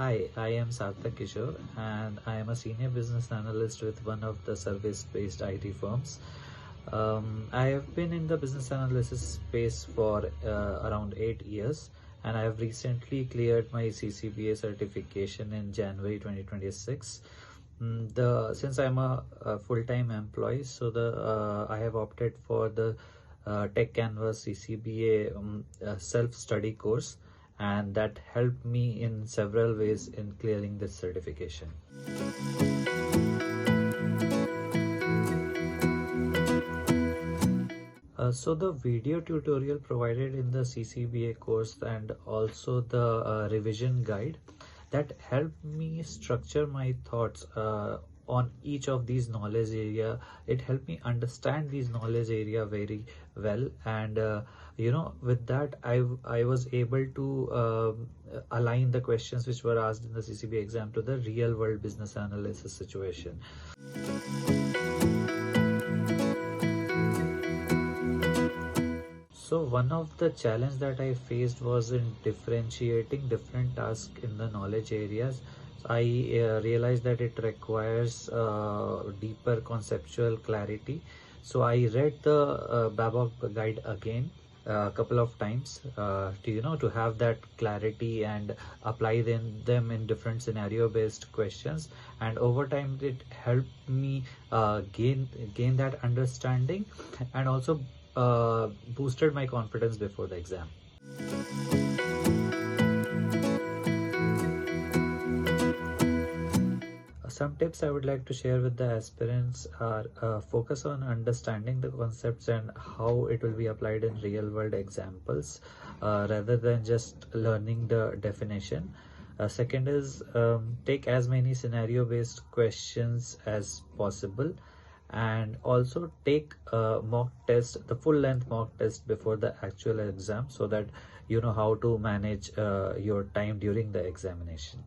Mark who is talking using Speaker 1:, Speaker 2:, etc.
Speaker 1: Hi, I am Sarthak Kishore and I am a senior business analyst with one of the service-based IT firms. I have been in the business analysis space for around 8 years, and I have recently cleared my CCBA certification in January 2026. Since I'm a full-time employee, so I have opted for the Techcanvass CCBA self-study course, and that helped me in several ways in clearing this certification. So the video tutorial provided in the CCBA course and also the revision guide that helped me structure my thoughts on each of these knowledge area. It helped me understand these knowledge area very well, and with that I was able to align the questions which were asked in the CCBA exam to the real world business analysis situation. So one of the challenge that I faced was in differentiating different tasks in the knowledge areas. I realized that it requires deeper conceptual clarity. So I read the BABOK guide again a couple of times to have that clarity and apply them in different scenario based questions, and over time it helped me gain that understanding, and also boosted my confidence before the exam. Some tips I would like to share with the aspirants are focus on understanding the concepts and how it will be applied in real world examples rather than just learning the definition. Second is take as many scenario based questions as possible, and also take mock test, the full length mock test before the actual exam, so that you know how to manage your time during the examination.